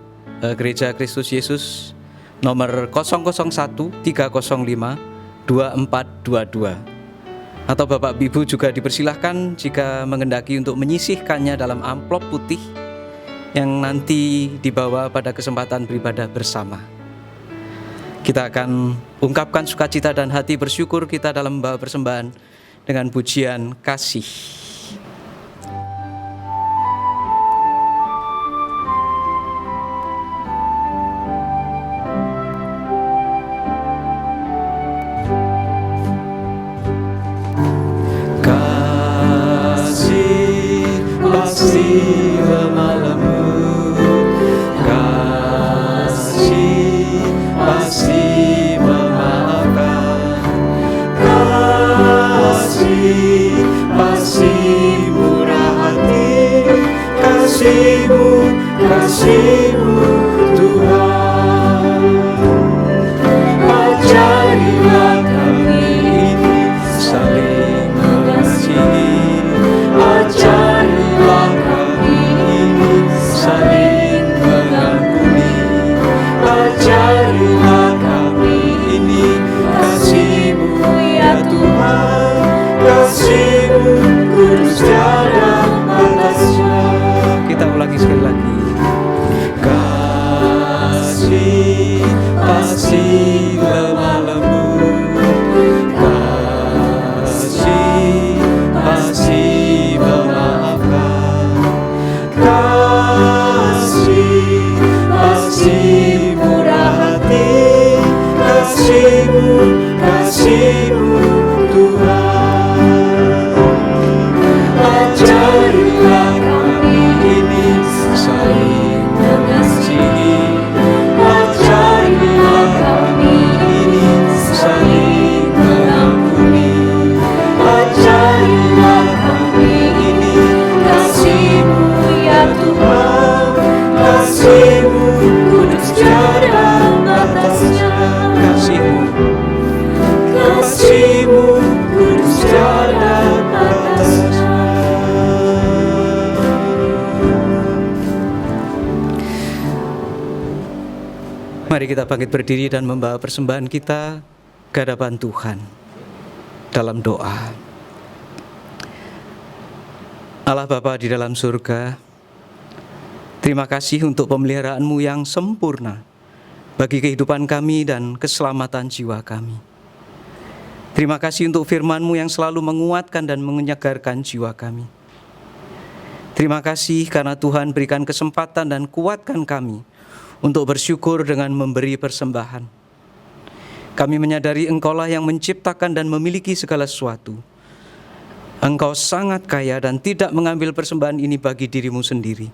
Gereja Kristus Yesus nomor 001 305 2422. Atau Bapak Ibu juga dipersilahkan jika mengendaki untuk menyisihkannya dalam amplop putih yang nanti dibawa pada kesempatan beribadah bersama. Kita akan ungkapkan sukacita dan hati bersyukur kita dalam membawa persembahan dengan pujian kasih. Kasih lemah-lemu, kasih pasti memaafkan, kasih pasti murah hati, kasih-Mu Tuhan. Ajarilah kami ini saling mengasihi, ajarilah kami ini saling mengampuni, ajarilah kami ini kasih-Mu ya Tuhan, kasih-Mu kudus tiada batasnya. Kita ulangi sekali lagi. Kasih pasti lemah lembut, kasih pasti memaafkan, kasih pasti murah hati, kasih-Mu Tuhan. Ajarilah kami ini saling mengasihi, ajarilah kami ini saling mengampuni, ajarilah kami ini kasih-Mu ya Tuhan, kasih-Mu kudus tiada batasnya, kasih-Mu kudus tiada batasnya. Mari kita bangkit berdiri dan membawa persembahan kita ke hadapan Tuhan dalam doa. Allah Bapa di dalam surga, terima kasih untuk pemeliharaan-Mu yang sempurna bagi kehidupan kami dan keselamatan jiwa kami. Terima kasih untuk firman-Mu yang selalu menguatkan dan menyegarkan jiwa kami. Terima kasih karena Tuhan berikan kesempatan dan kuatkan kami untuk bersyukur dengan memberi persembahan. Kami menyadari Engkau-lah yang menciptakan dan memiliki segala sesuatu. Engkau sangat kaya dan tidak mengambil persembahan ini bagi diri-Mu sendiri.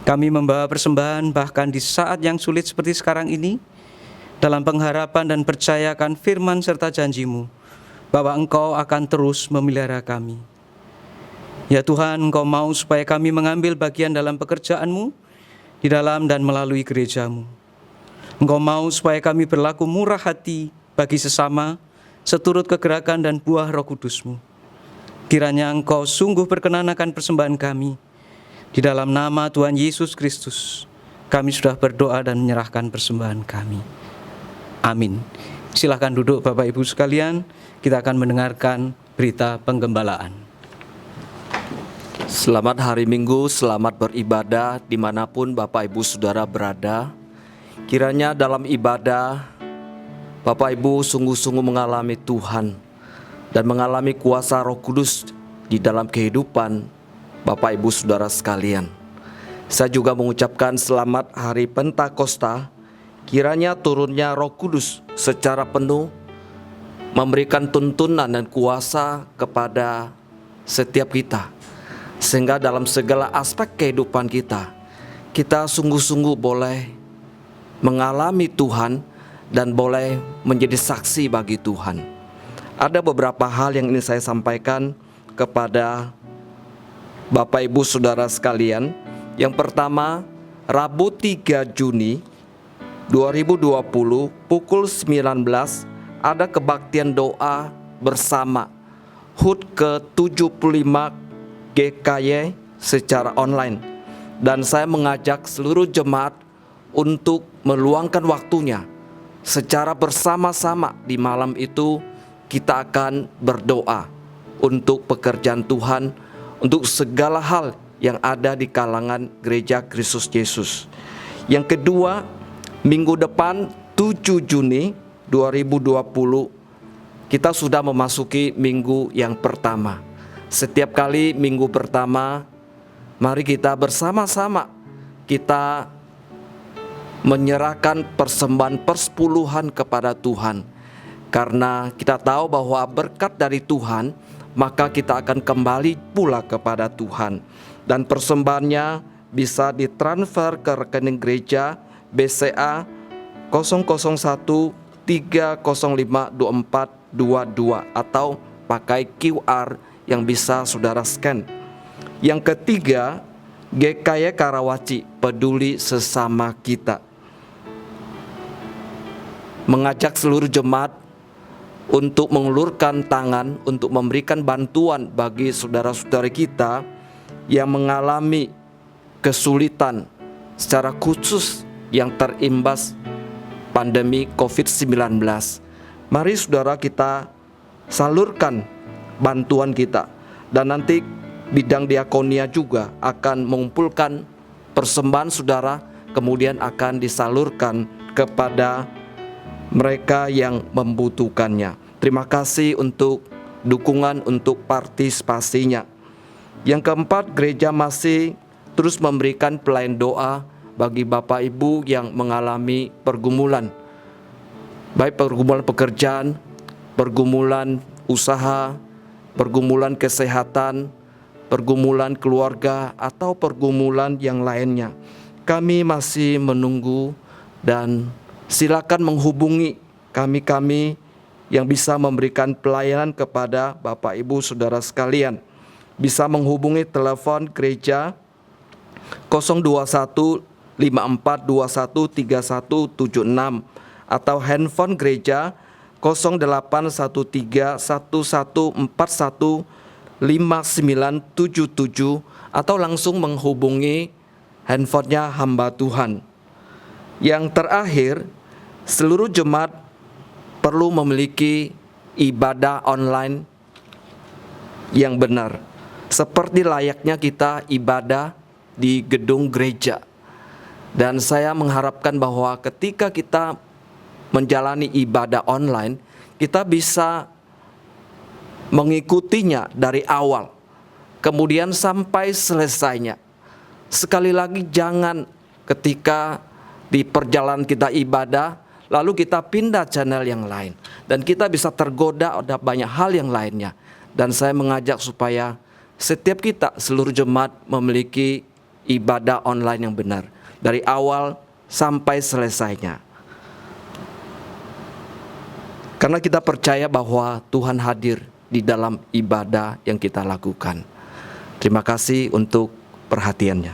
Kami membawa persembahan bahkan di saat yang sulit seperti sekarang ini, dalam pengharapan dan percayakan firman serta janji-Mu, bahwa Engkau akan terus memelihara kami. Ya Tuhan, Engkau mau supaya kami mengambil bagian dalam pekerjaan-Mu, di dalam dan melalui gereja-Mu. Engkau mau supaya kami berlaku murah hati bagi sesama, seturut kegerakan dan buah Roh Kudus-Mu. Kiranya Engkau sungguh berkenan akan persembahan kami. Di dalam nama Tuhan Yesus Kristus, kami sudah berdoa dan menyerahkan persembahan kami. Amin. Silakan duduk Bapak Ibu sekalian, kita akan mendengarkan berita penggembalaan. Selamat hari Minggu, selamat beribadah dimanapun Bapak Ibu Saudara berada. Kiranya dalam ibadah Bapak Ibu sungguh-sungguh mengalami Tuhan dan mengalami kuasa Roh Kudus di dalam kehidupan Bapak Ibu Saudara sekalian. Saya juga mengucapkan selamat hari Pentakosta. Kiranya turunnya Roh Kudus secara penuh memberikan tuntunan dan kuasa kepada setiap kita, sehingga dalam segala aspek kehidupan kita, kita sungguh-sungguh boleh mengalami Tuhan dan boleh menjadi saksi bagi Tuhan. Ada beberapa hal yang ingin saya sampaikan kepada Bapak Ibu Saudara sekalian. Yang pertama, Rabu 3 Juni 2020 pukul 19 ada kebaktian doa bersama HUT ke-75 GKY secara online. Dan saya mengajak seluruh jemaat untuk meluangkan waktunya secara bersama-sama. Di malam itu kita akan berdoa untuk pekerjaan Tuhan, untuk segala hal yang ada di kalangan Gereja Kristus Yesus. Yang kedua, minggu depan 7 Juni 2020 kita sudah memasuki minggu yang pertama. Setiap kali minggu pertama, mari kita bersama-sama kita menyerahkan persembahan persepuluhan kepada Tuhan. Karena kita tahu bahwa berkat dari Tuhan, maka kita akan kembali pula kepada Tuhan. Dan persembahannya bisa ditransfer ke rekening gereja BCA 001-305-2422 atau pakai QR yang bisa saudara scan. Yang ketiga, GKY Karawaci peduli sesama kita, mengajak seluruh jemaat untuk mengulurkan tangan untuk memberikan bantuan bagi saudara-saudari kita yang mengalami kesulitan secara khusus yang terimbas pandemi COVID-19. Mari saudara kita salurkan bantuan kita, dan nanti bidang diakonia juga akan mengumpulkan persembahan saudara, kemudian akan disalurkan kepada mereka yang membutuhkannya. Terima kasih untuk dukungan, untuk partisipasinya. Yang keempat, gereja masih terus memberikan pelayan doa bagi Bapak Ibu yang mengalami pergumulan, baik pergumulan pekerjaan, pergumulan usaha, pergumulan kesehatan, pergumulan keluarga, atau pergumulan yang lainnya. Kami masih menunggu, dan silakan menghubungi kami yang bisa memberikan pelayanan kepada Bapak Ibu Saudara sekalian. Bisa menghubungi telepon gereja 02154213176 atau handphone gereja 081311415977 atau langsung menghubungi handphonenya hamba Tuhan. Yang terakhir, seluruh jemaat perlu memiliki ibadah online yang benar, seperti layaknya kita ibadah di gedung gereja. Dan saya mengharapkan bahwa ketika kita menjalani ibadah online, kita bisa mengikutinya dari awal, kemudian sampai selesainya. Sekali lagi, jangan ketika di perjalanan kita ibadah, lalu kita pindah channel yang lain, dan kita bisa tergoda ada banyak hal yang lainnya. Dan saya mengajak supaya setiap kita, seluruh jemaat, memiliki ibadah online yang benar dari awal sampai selesainya. Karena kita percaya bahwa Tuhan hadir di dalam ibadah yang kita lakukan. Terima kasih untuk perhatiannya.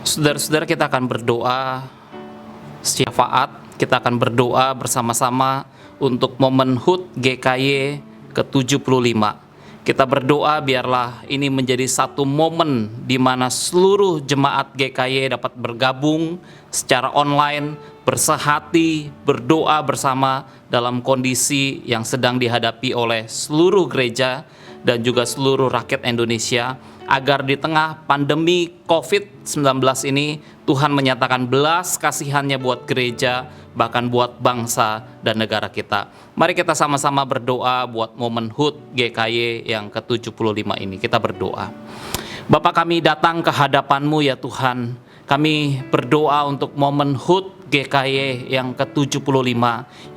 Saudara-saudara, kita akan berdoa syafaat, kita akan berdoa bersama-sama untuk momen HUT GKY ke-75. Kita berdoa biarlah ini menjadi satu momen di mana seluruh jemaat GKY dapat bergabung secara online, bersehati, berdoa bersama dalam kondisi yang sedang dihadapi oleh seluruh gereja dan juga seluruh rakyat Indonesia, agar di tengah pandemi COVID-19 ini Tuhan menyatakan belas kasihannya buat gereja, bahkan buat bangsa dan negara kita. Mari kita sama-sama berdoa buat momen HUT GKY yang ke-75 ini. Kita berdoa. Bapa, kami datang ke hadapan-Mu ya Tuhan. Kami berdoa untuk momen HUT GKY yang ke-75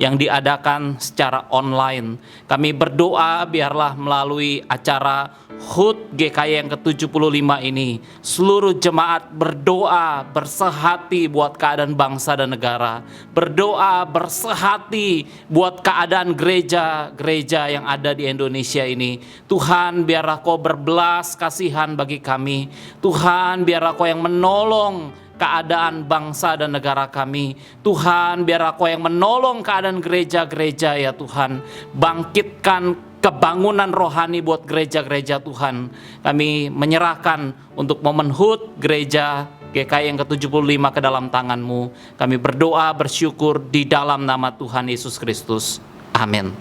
yang diadakan secara online. Kami berdoa biarlah melalui acara HUT GKY yang ke-75 ini seluruh jemaat berdoa bersehati buat keadaan bangsa dan negara. Berdoa bersehati buat keadaan gereja-gereja yang ada di Indonesia ini. Tuhan, biarlah Kau berbelas kasihan bagi kami. Tuhan, biarlah Kau yang menolong keadaan bangsa dan negara kami. Tuhan, biar Kau yang menolong keadaan gereja-gereja ya Tuhan. Bangkitkan kebangunan rohani buat gereja-gereja Tuhan. Kami menyerahkan untuk momen HUT gereja GKY yang ke-75 ke dalam tangan-Mu. Kami berdoa bersyukur di dalam nama Tuhan Yesus Kristus. Amin.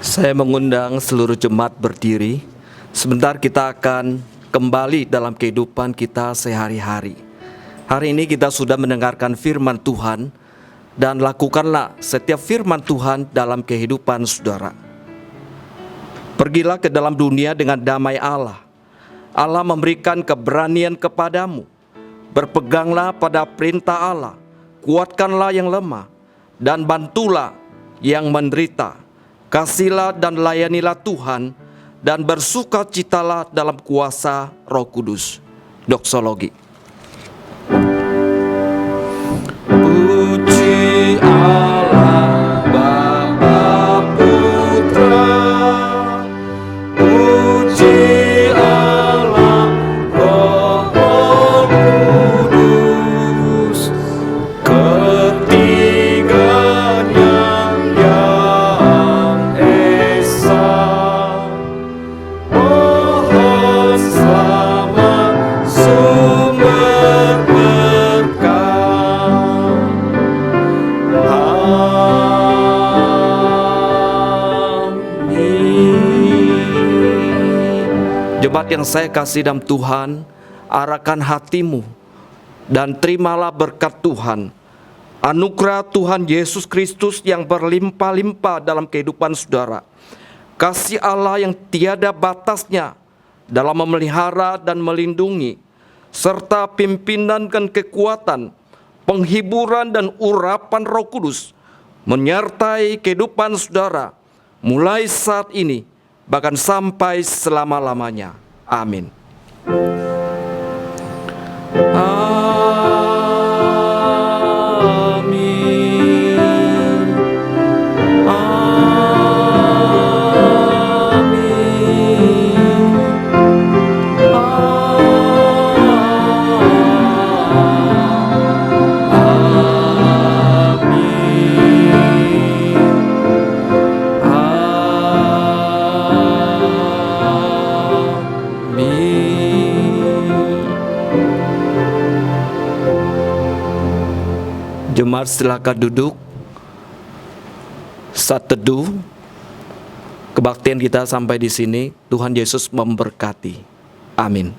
Saya mengundang seluruh jemaat berdiri. Sebentar kita akan kembali dalam kehidupan kita sehari-hari. Hari ini kita sudah mendengarkan firman Tuhan, dan lakukanlah setiap firman Tuhan dalam kehidupan saudara. Pergilah ke dalam dunia dengan damai Allah. Allah memberikan keberanian kepadamu. Berpeganglah pada perintah Allah, kuatkanlah yang lemah, dan bantulah yang menderita. Kasihlah dan layanilah Tuhan, dan bersukacitalah dalam kuasa Roh Kudus. Doksologi. Puji Allah Bapa Putra, puji Allah Roh Kudus, ketiganya yang esa. Jemaat yang saya kasih dalam Tuhan, arahkan hatimu dan terimalah berkat Tuhan. Anugerah Tuhan Yesus Kristus yang berlimpah-limpah dalam kehidupan saudara. Kasih Allah yang tiada batasnya dalam memelihara dan melindungi, serta pimpinan dan kekuatan, penghiburan dan urapan Roh Kudus menyertai kehidupan saudara mulai saat ini bahkan sampai selama-lamanya. Amin. Jemaat silakan duduk. Saat teduh, kebaktian kita sampai di sini. Tuhan Yesus memberkati. Amin.